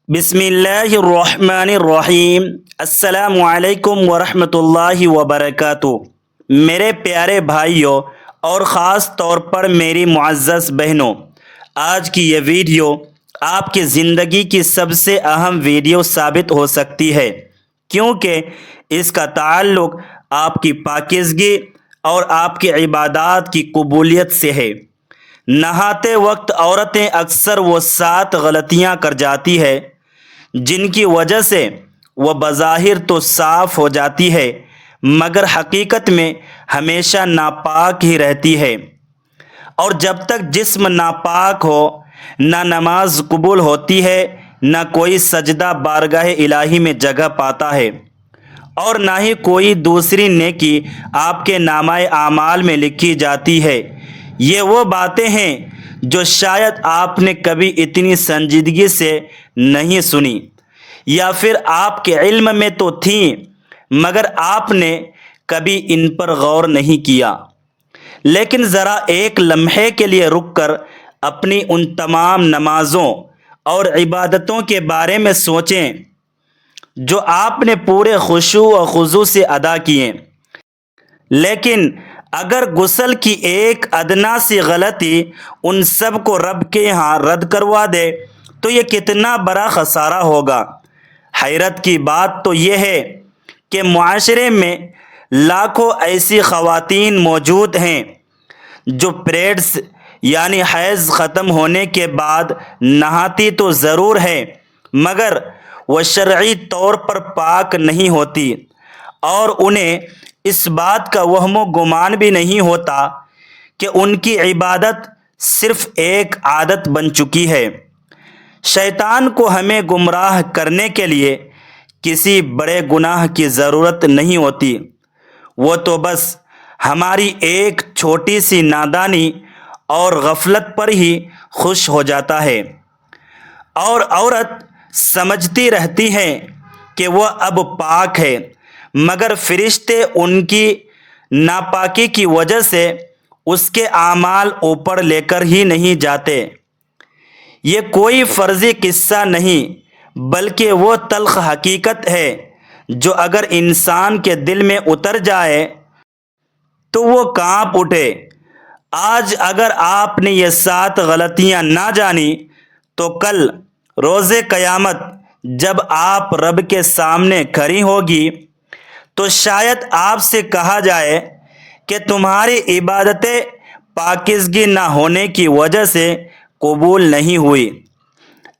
بسم اللہ الرحمن الرحیم۔ السلام علیکم ورحمۃ اللہ وبرکاتہ۔ میرے پیارے بھائیوں اور خاص طور پر میری معزز بہنوں، آج کی یہ ویڈیو آپ کی زندگی کی سب سے اہم ویڈیو ثابت ہو سکتی ہے، کیونکہ اس کا تعلق آپ کی پاکیزگی اور آپ کی عبادات کی قبولیت سے ہے۔ نہاتے وقت عورتیں اکثر وہ 7 غلطیاں کر جاتی ہے جن کی وجہ سے وہ بظاہر تو صاف ہو جاتی ہے مگر حقیقت میں ہمیشہ ناپاک ہی رہتی ہے، اور جب تک جسم ناپاک ہو نہ نماز قبول ہوتی ہے، نہ کوئی سجدہ بارگاہ الہی میں جگہ پاتا ہے، اور نہ ہی کوئی دوسری نیکی آپ کے نامہ اعمال میں لکھی جاتی ہے۔ یہ وہ باتیں ہیں جو شاید آپ نے کبھی اتنی سنجیدگی سے نہیں سنی، یا پھر آپ کے علم میں تو تھیں مگر آپ نے کبھی ان پر غور نہیں کیا۔ لیکن ذرا ایک لمحے کے لیے رک کر اپنی ان تمام نمازوں اور عبادتوں کے بارے میں سوچیں جو آپ نے پورے خشوع و خضوع سے ادا کیے، لیکن اگر غسل کی ایک ادنا سی غلطی ان سب کو رب کے یہاں رد کروا دے تو یہ کتنا بڑا خسارہ ہوگا۔ حیرت کی بات تو یہ ہے کہ معاشرے میں لاکھوں ایسی خواتین موجود ہیں جو پیریڈز یعنی حیض ختم ہونے کے بعد نہاتی تو ضرور ہے مگر وہ شرعی طور پر پاک نہیں ہوتی، اور انہیں اس بات کا وہم و گمان بھی نہیں ہوتا کہ ان کی عبادت صرف ایک عادت بن چکی ہے۔ شیطان کو ہمیں گمراہ کرنے کے لیے کسی بڑے گناہ کی ضرورت نہیں ہوتی، وہ تو بس ہماری ایک چھوٹی سی نادانی اور غفلت پر ہی خوش ہو جاتا ہے، اور عورت سمجھتی رہتی ہے کہ وہ اب پاک ہے مگر فرشتے ان کی ناپاکی کی وجہ سے اس کے اعمال اوپر لے کر ہی نہیں جاتے۔ یہ کوئی فرضی قصہ نہیں بلکہ وہ تلخ حقیقت ہے جو اگر انسان کے دل میں اتر جائے تو وہ کانپ اٹھے۔ آج اگر آپ نے یہ 7 غلطیاں نہ جانی تو کل روز قیامت جب آپ رب کے سامنے کھڑی ہوگی تو شاید آپ سے کہا جائے کہ تمہاری عبادتیں پاکیزگی نہ ہونے کی وجہ سے قبول نہیں ہوئی۔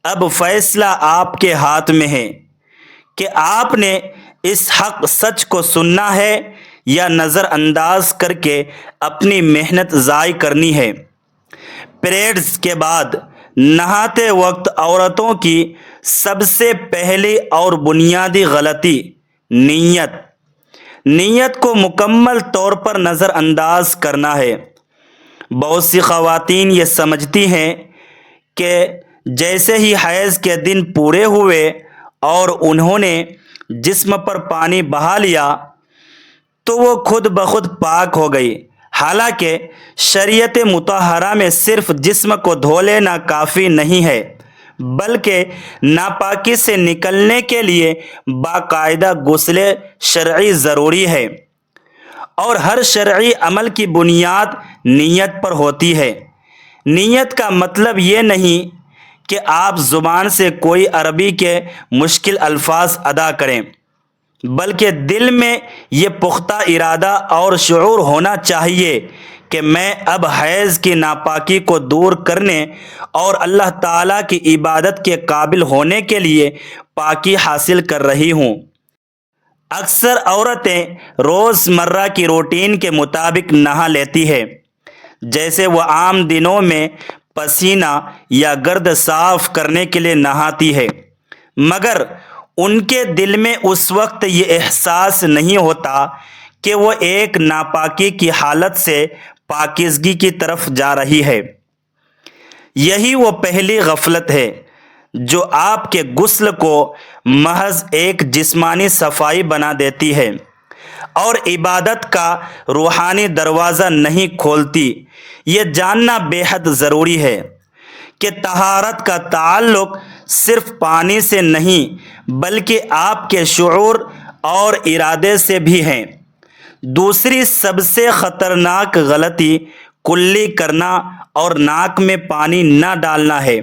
اب فیصلہ آپ کے ہاتھ میں ہے کہ آپ نے اس حق سچ کو سننا ہے یا نظر انداز کر کے اپنی محنت ضائع کرنی ہے۔ پیریڈز کے بعد نہاتے وقت عورتوں کی سب سے پہلی اور بنیادی غلطی نیت کو مکمل طور پر نظر انداز کرنا ہے۔ بہت سی خواتین یہ سمجھتی ہیں کہ جیسے ہی حیض کے دن پورے ہوئے اور انہوں نے جسم پر پانی بہا لیا تو وہ خود بخود پاک ہو گئی، حالانکہ شریعت مطہرہ میں صرف جسم کو دھو لینا کافی نہیں ہے بلکہ ناپاکی سے نکلنے کے لیے باقاعدہ غسل شرعی ضروری ہے، اور ہر شرعی عمل کی بنیاد نیت پر ہوتی ہے۔ نیت کا مطلب یہ نہیں کہ آپ زبان سے کوئی عربی کے مشکل الفاظ ادا کریں، بلکہ دل میں یہ پختہ ارادہ اور شعور ہونا چاہیے کہ میں اب حیض کی ناپاکی کو دور کرنے اور اللہ تعالیٰ کی عبادت کے قابل ہونے کے لیے پاکی حاصل کر رہی ہوں۔ اکثر عورتیں روز مرہ کی روٹین کے مطابق نہا لیتی ہے، جیسے وہ عام دنوں میں پسینہ یا گرد صاف کرنے کے لیے نہاتی ہے، مگر ان کے دل میں اس وقت یہ احساس نہیں ہوتا کہ وہ ایک ناپاکی کی حالت سے پاکیزگی کی طرف جا رہی ہے۔ یہی وہ پہلی غفلت ہے جو آپ کے غسل کو محض ایک جسمانی صفائی بنا دیتی ہے اور عبادت کا روحانی دروازہ نہیں کھولتی۔ یہ جاننا بے حد ضروری ہے کہ طہارت کا تعلق صرف پانی سے نہیں بلکہ آپ کے شعور اور ارادے سے بھی ہیں۔ دوسری سب سے خطرناک غلطی کلی کرنا اور ناک میں پانی نہ ڈالنا ہے۔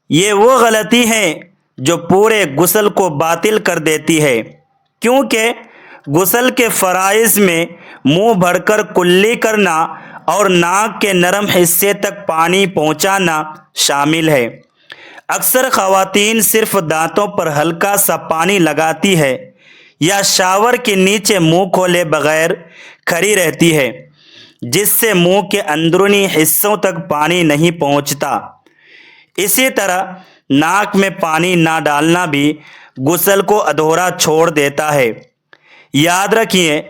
یہ وہ غلطی ہے جو پورے غسل کو باطل کر دیتی ہے، کیونکہ غسل کے فرائض میں منہ بھر کر کلی کرنا اور ناک کے نرم حصے تک پانی پہنچانا شامل ہے۔ اکثر خواتین صرف دانتوں پر ہلکا سا پانی لگاتی ہے یا شاور کے نیچے منہ کھولے بغیر کھڑی رہتی ہے، جس سے منہ کے اندرونی حصوں تک پانی نہیں پہنچتا۔ اسی طرح ناک میں پانی نہ ڈالنا بھی غسل کو ادھورا چھوڑ دیتا ہے۔ یاد رکھیے،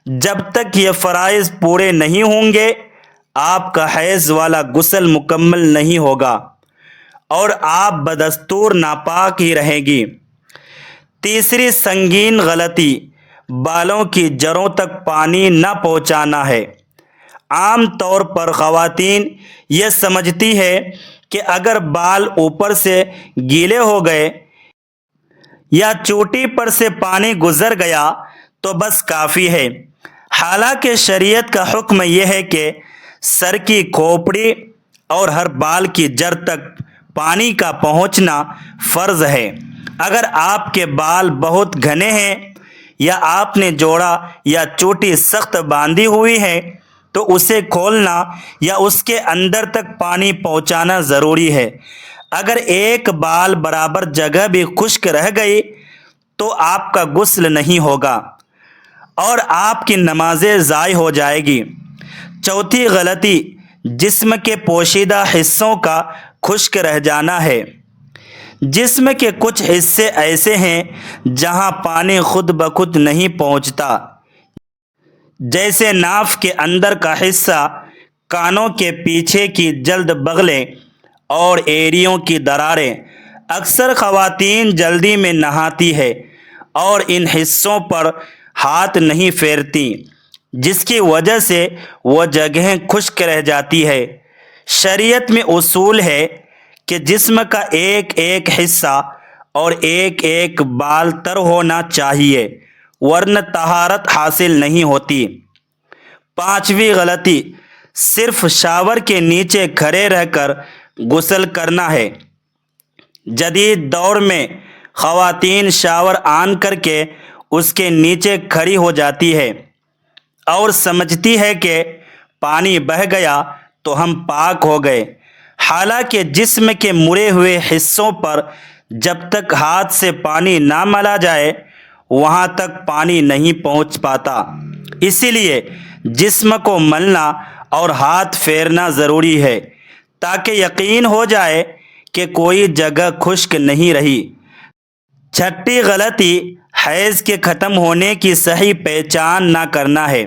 جب تک یہ فرائض پورے نہیں ہوں گے آپ کا حیض والا غسل مکمل نہیں ہوگا اور آپ بدستور ناپاک ہی رہیں گی۔ تیسری سنگین غلطی بالوں کی جڑوں تک پانی نہ پہنچانا ہے۔ عام طور پر خواتین یہ سمجھتی ہے کہ اگر بال اوپر سے گیلے ہو گئے یا چوٹی پر سے پانی گزر گیا تو بس کافی ہے، حالانکہ شریعت کا حکم یہ ہے کہ سر کی کھوپڑی اور ہر بال کی جڑ تک پانی کا پہنچنا فرض ہے۔ اگر آپ کے بال بہت گھنے ہیں یا آپ نے جوڑا یا چوٹی سخت باندھی ہوئی ہے تو اسے کھولنا یا اس کے اندر تک پانی پہنچانا ضروری ہے۔ اگر ایک بال برابر جگہ بھی خشک رہ گئی تو آپ کا غسل نہیں ہوگا اور آپ کی نمازیں ضائع ہو جائے گی۔ چوتھی غلطی جسم کے پوشیدہ حصوں کا خشک رہ جانا ہے۔ جسم کے کچھ حصے ایسے ہیں جہاں پانی خود بخود نہیں پہنچتا، جیسے ناف کے اندر کا حصہ، کانوں کے پیچھے کی جلد بغلیں اور ایڑیوں کی دراریں۔ اکثر خواتین جلدی میں نہاتی ہے اور ان حصوں پر ہاتھ نہیں پھیرتی، جس کی وجہ سے وہ جگہیں خشک رہ جاتی ہے۔ شریعت میں اصول ہے کہ جسم کا ایک ایک حصہ اور ایک ایک بال تر ہونا چاہیے، ورنہ طہارت حاصل نہیں ہوتی۔ پانچویں غلطی صرف شاور کے نیچے کھڑے رہ کر غسل کرنا ہے۔ جدید دور میں خواتین شاور آن کر کے اس کے نیچے کھڑی ہو جاتی ہے اور سمجھتی ہے کہ پانی بہہ گیا تو ہم پاک ہو گئے، حالانکہ جسم کے مرے ہوئے حصوں پر جب تک ہاتھ سے پانی نہ ملا جائے وہاں تک پانی نہیں پہنچ پاتا۔ اسی لیے جسم کو ملنا اور ہاتھ پھیرنا ضروری ہے تاکہ یقین ہو جائے کہ کوئی جگہ خشک نہیں رہی۔ چھٹی غلطی حیض کے ختم ہونے کی صحیح پہچان نہ کرنا ہے۔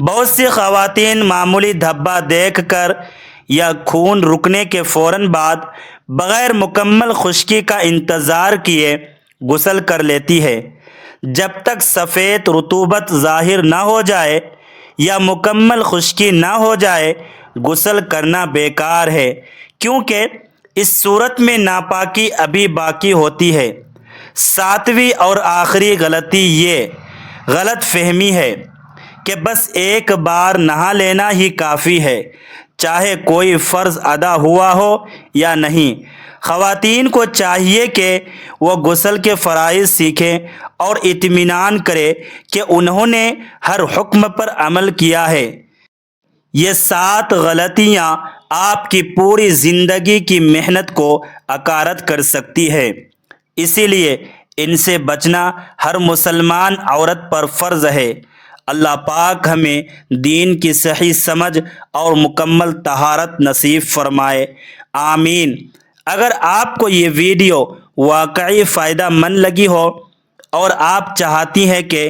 بہت سی خواتین معمولی دھبا دیکھ کر یا خون رکنے کے فوراً بعد بغیر مکمل خشکی کا انتظار کیے غسل کر لیتی ہے۔ جب تک سفید رطوبت ظاہر نہ ہو جائے یا مکمل خشکی نہ ہو جائے غسل کرنا بیکار ہے، کیونکہ اس صورت میں ناپاکی ابھی باقی ہوتی ہے۔ ساتویں اور آخری غلطی یہ غلط فہمی ہے کہ بس ایک بار نہا لینا ہی کافی ہے، چاہے کوئی فرض ادا ہوا ہو یا نہیں۔ خواتین کو چاہیے کہ وہ غسل کے فرائض سیکھیں اور اطمینان کرے کہ انہوں نے ہر حکم پر عمل کیا ہے۔ یہ 7 غلطیاں آپ کی پوری زندگی کی محنت کو اکارت کر سکتی ہے، اسی لیے ان سے بچنا ہر مسلمان عورت پر فرض ہے۔ اللہ پاک ہمیں دین کی صحیح سمجھ اور مکمل طہارت نصیب فرمائے، آمین۔ اگر آپ کو یہ ویڈیو واقعی فائدہ مند لگی ہو اور آپ چاہتی ہیں کہ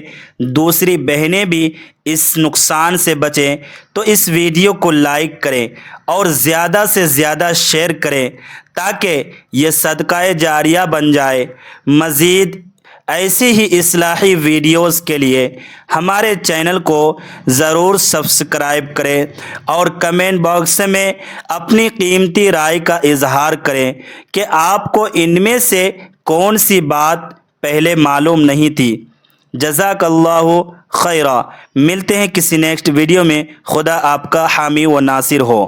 دوسری بہنیں بھی اس نقصان سے بچیں تو اس ویڈیو کو لائک کریں اور زیادہ سے زیادہ شیئر کریں تاکہ یہ صدقہ جاریہ بن جائے۔ مزید ایسی ہی اصلاحی ویڈیوز کے لیے ہمارے چینل کو ضرور سبسکرائب کریں اور کمنٹ باکس میں اپنی قیمتی رائے کا اظہار کریں کہ آپ کو ان میں سے کون سی بات پہلے معلوم نہیں تھی۔ جزاک اللہ خیرہ۔ ملتے ہیں کسی نیکسٹ ویڈیو میں۔ خدا آپ کا حامی و ناصر ہو۔